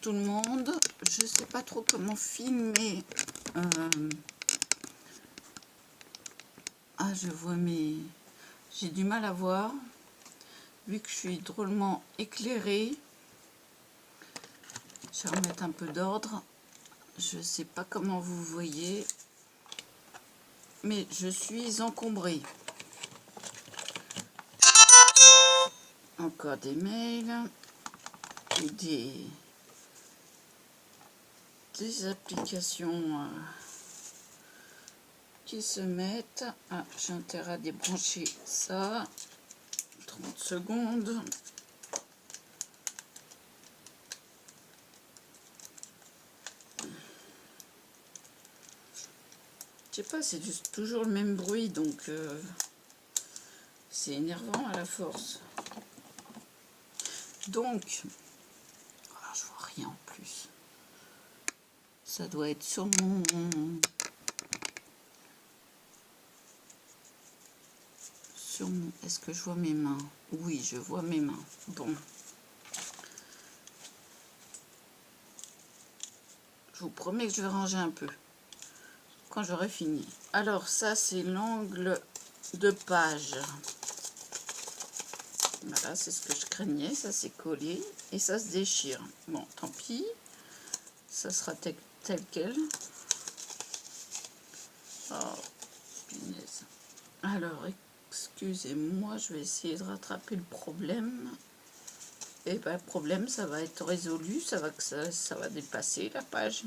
tout le monde. Je sais pas trop comment filmer. Ah, je vois mes... J'ai du mal à voir. Vu que je suis drôlement éclairée. Je vais remettre un peu d'ordre. Je sais pas comment vous voyez. Mais je suis encombrée. Encore des mails. Et des applications qui se mettent. Ah, j'ai intérêt à débrancher ça. 30 secondes. Je sais pas, c'est toujours le même bruit, donc c'est énervant à la force. Donc, oh, je vois rien en plus. Ça doit être sur mon... Est-ce que je vois mes mains? Oui, je vois mes mains. Bon. Je vous promets que je vais ranger un peu quand j'aurai fini. Alors, ça, c'est l'angle de page. Voilà, c'est ce que je craignais. Ça s'est collé et ça se déchire. Bon, tant pis. Ça sera tel quel. Oh, punaise. Alors, excusez-moi, je vais essayer de rattraper le problème. Et ben, le problème, ça va être résolu. Ça va dépasser la page.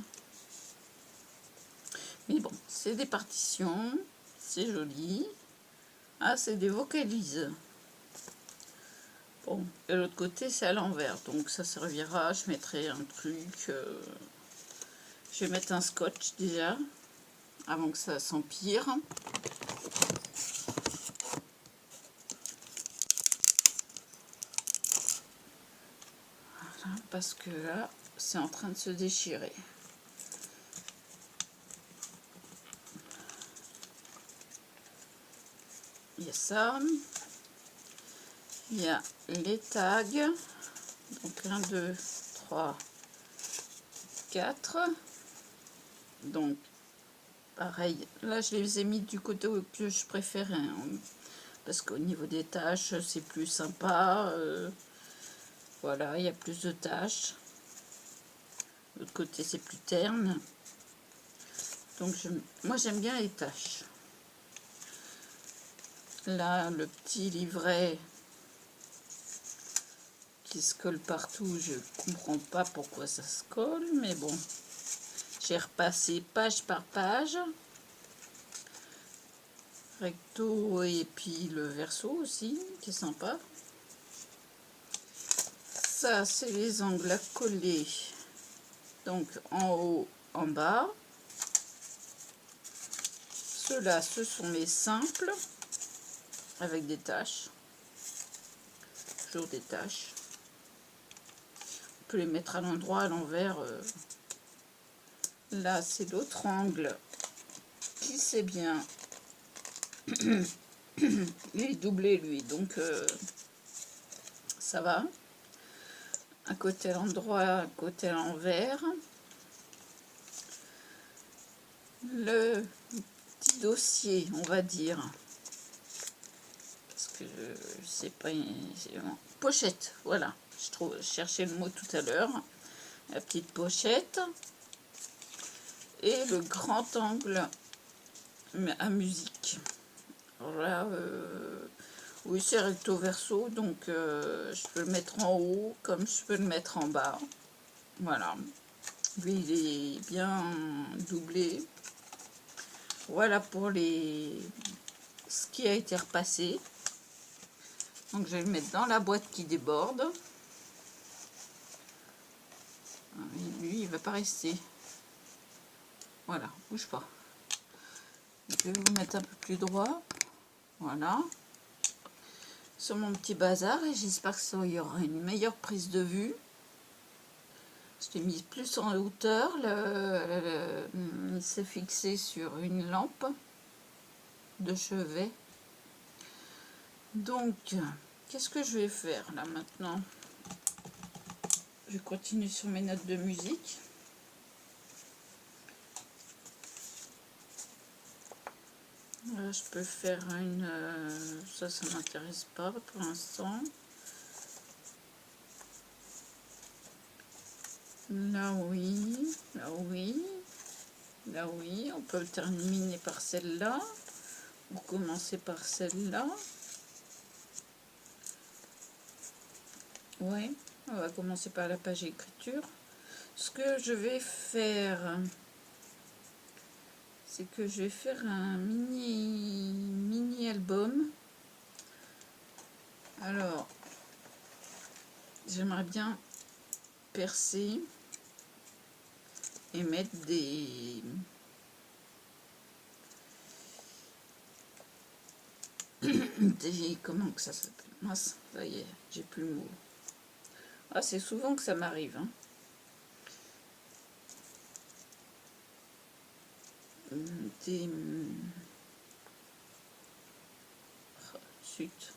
Mais bon, c'est des partitions. C'est joli. Ah, c'est des vocalises. Bon, et l'autre côté, c'est à l'envers. Donc, ça servira. Je mettrai un truc. Je vais mettre un scotch déjà. Avant que ça s'empire. Voilà, parce que là, c'est en train de se déchirer. Il y a ça. Il y a les tags. Donc 1, 2, 3, 4. Donc, pareil. Là, je les ai mis du côté que je préférais. Hein, parce qu'au niveau des tâches, c'est plus sympa. Voilà, il y a plus de tâches. De l'autre côté, c'est plus terne. Donc, moi, j'aime bien les tâches. Là, le petit livret qui se colle partout, je comprends pas pourquoi ça se colle, mais bon. J'ai repassé page par page. Recto et puis le verso aussi, qui est sympa. Ça, c'est les angles à coller. Donc, en haut, en bas. Ceux-là, ce sont les simples, avec des taches. Toujours des taches. On peut les mettre à l'endroit, à l'envers. Là, c'est l'autre angle qui sait bien. Il est doublé, lui, donc ça va. Un côté à l'endroit, un côté à l'envers. Le petit dossier, on va dire. Parce que je sais pas, pochette, voilà. Je cherchais le mot tout à l'heure. La petite pochette. Et le grand angle à musique. Alors là, oui, c'est recto verso, donc je peux le mettre en haut comme je peux le mettre en bas. Voilà. Lui, il est bien doublé. Voilà pour ce qui a été repassé. Donc, je vais le mettre dans la boîte qui déborde. Lui, il ne va pas rester. Voilà, bouge pas. Je vais vous mettre un peu plus droit. Voilà. Sur mon petit bazar, et j'espère qu'il y aura une meilleure prise de vue. Je l'ai mis plus en hauteur. Il s'est fixé sur une lampe de chevet. Donc, qu'est-ce que je vais faire là maintenant? Je continue sur mes notes de musique. Là, je peux faire une... ça m'intéresse pas pour l'instant. Là, oui. Là, oui. Là, oui. On peut le terminer par celle-là. Ou commencer par celle-là. Ouais. On va commencer par la page écriture. Ce que je vais faire... c'est que je vais faire un mini album. Alors, j'aimerais bien percer et mettre des comment que ça s'appelle, mince, ça y est, j'ai plus le mot. Ah, c'est souvent que ça m'arrive, hein. Des zut.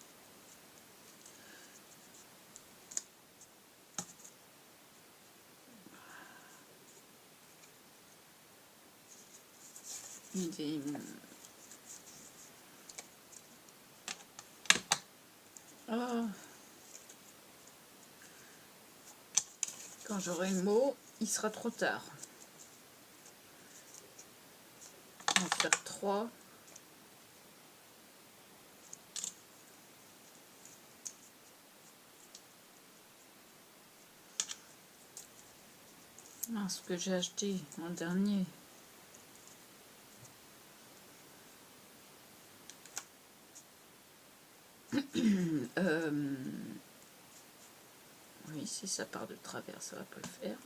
Des ah, quand j'aurai le mot, il sera trop tard. On va faire 3. Ce que j'ai acheté en dernier. Oui, si ça part de travers, ça va pas le faire.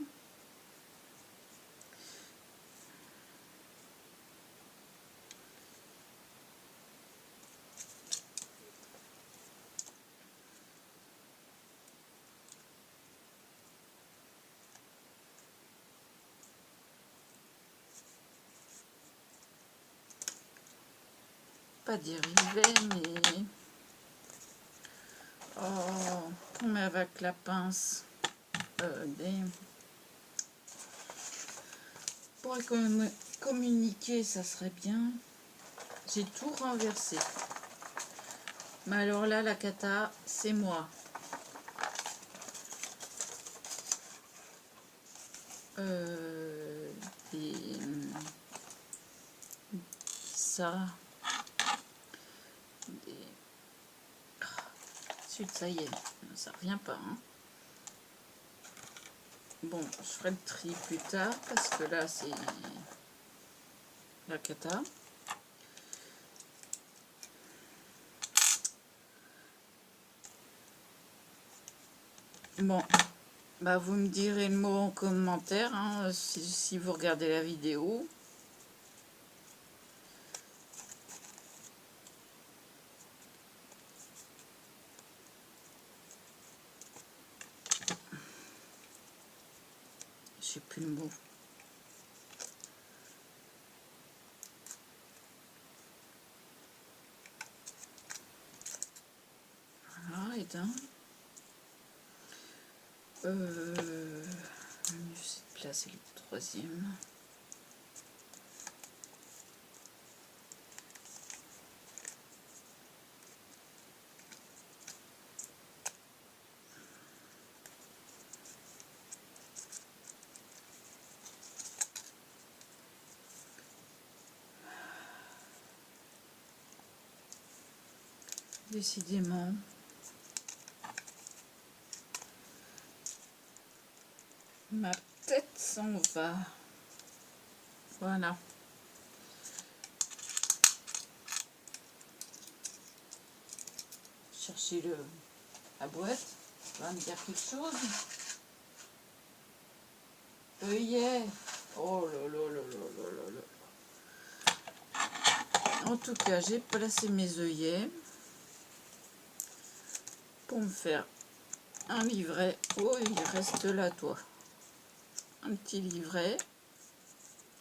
Pas dire rivet, mais... Oh, on met avec la pince pour communiquer, ça serait bien. J'ai tout renversé. Mais alors là, la cata, c'est moi. Ça. Ensuite, ça y est, ça revient pas. Hein. Bon, je ferai le tri plus tard parce que là, c'est la cata. Bon, bah vous me direz le mot en commentaire hein, si vous regardez la vidéo. Je sais plus le mot. Voilà, et d'un. Le mieux c'est de placer le troisième. Décidément. Ma tête s'en va. Voilà. Chercher la boîte. Ça va me dire quelque chose. Œillet. Oh là là là là là là. En tout cas, j'ai placé mes œillets pour me faire un livret. Oh, il reste là, toi. Un petit livret.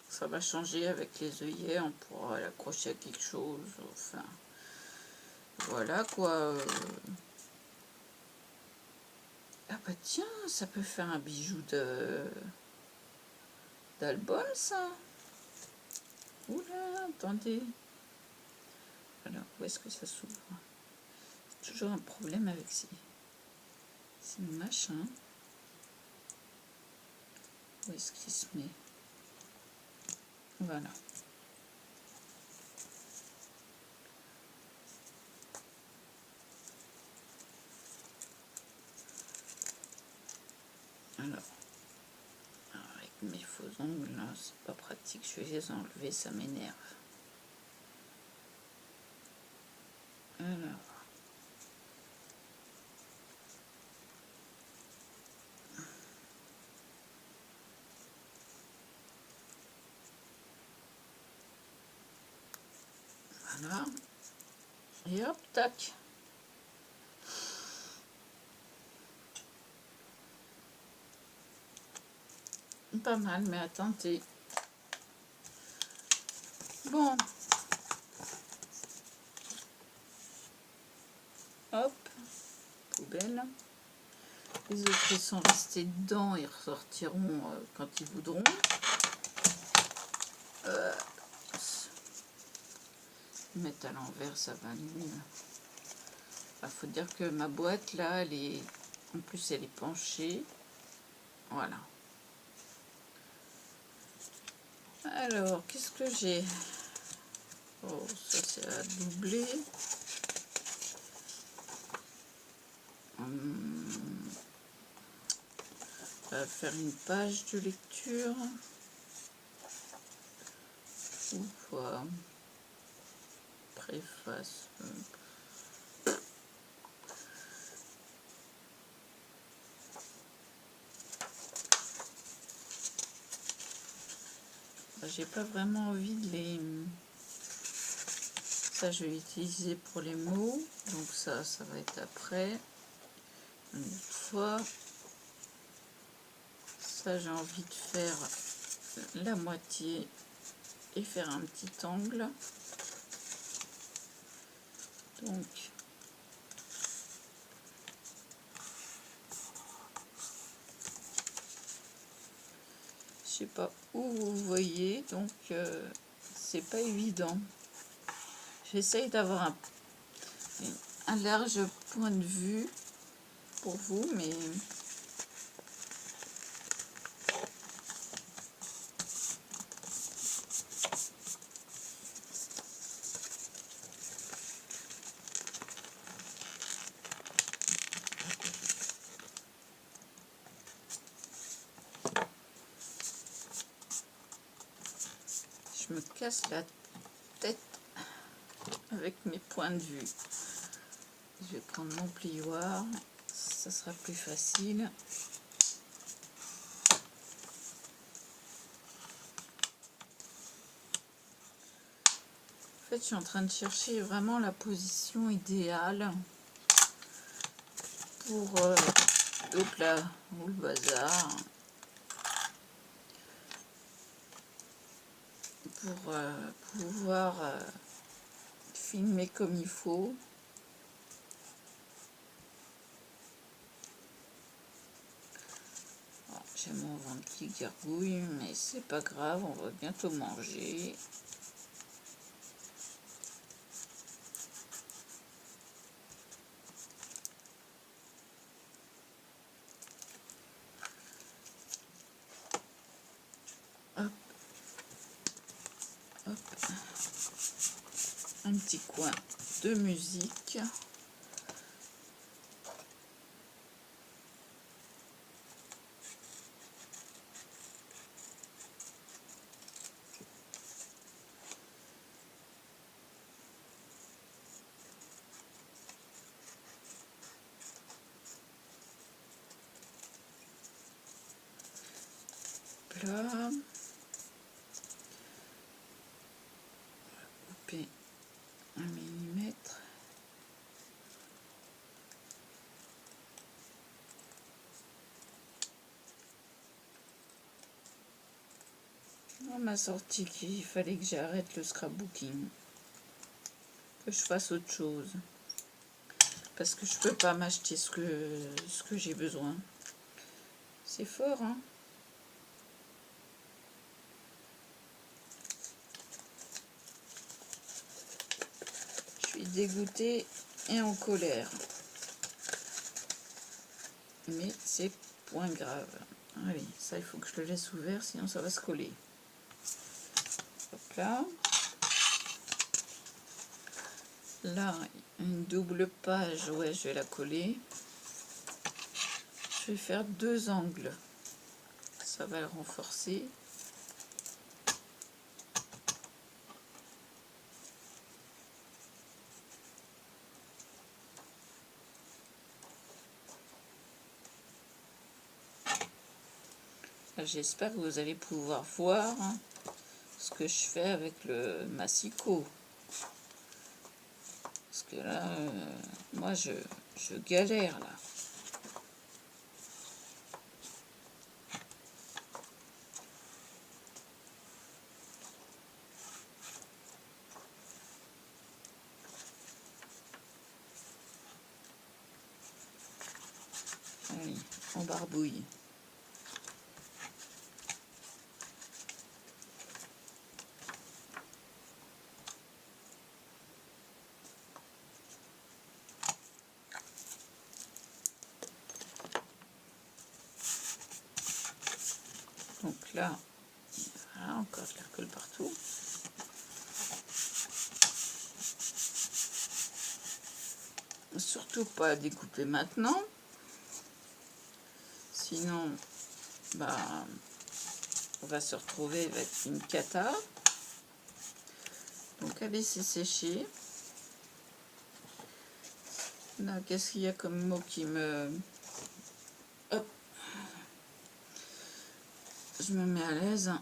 Ça va changer avec les œillets. On pourra l'accrocher à quelque chose. Enfin, voilà quoi. Ah bah tiens, ça peut faire un bijou d'album, ça. Oula, attendez. Alors, où est-ce que ça s'ouvre? C'est toujours un problème avec ces machins. Où est-ce qu'il se met? Voilà. Alors, avec mes faux ongles, là, c'est pas pratique. Je vais les enlever, ça m'énerve. Alors. Voilà. Et hop, tac. Pas mal, mais attendez. Bon. Hop. Poubelle. Les autres, ils sont restés dedans. Ils ressortiront quand ils voudront. Mettre à l'envers, ça va mieux. Il faut dire que ma boîte, là, elle est... En plus, elle est penchée. Voilà. Alors, qu'est-ce que j'ai? Oh, ça, c'est à doubler. On va faire une page de lecture. Ou quoi? Préface. J'ai pas vraiment envie de les... Ça, je vais utiliser pour les mots. Donc ça va être après. Une autre fois. Ça, j'ai envie de faire la moitié et faire un petit angle. Donc, je sais pas où vous voyez, donc c'est pas évident. J'essaye d'avoir un large point de vue pour vous, mais je me casse la tête avec mes points de vue. Je vais prendre mon plioir, ça sera plus facile. En fait, je suis en train de chercher vraiment la position idéale pour hop là, ou le bazar, pour pouvoir filmer comme il faut. J'ai mon ventre qui gargouille, mais c'est pas grave, on va bientôt manger. Hop, hop, un petit coin de musique. Là, couper 1 millimètre. On m'a sorti qu'il fallait que j'arrête le scrapbooking, que je fasse autre chose. parce que je peux pas m'acheter ce que j'ai besoin. C'est fort, hein. Je suis dégoûtée et en colère. Mais c'est point grave. Allez, ça, il faut que je le laisse ouvert, sinon ça va se coller. Hop là. Là, une double page, ouais, je vais la coller. Je vais faire 2 angles. Ça va le renforcer. J'espère que vous allez pouvoir voir ce que je fais avec le massicot. Parce que là, moi, je galère, là. Allez, on barbouille. Donc là, voilà, encore de la colle partout. Surtout pas découper maintenant. Sinon, bah, on va se retrouver avec une cata. Donc, allez, c'est séché. Là, qu'est-ce qu'il y a comme mot qui me... Hop. Je me mets à l'aise.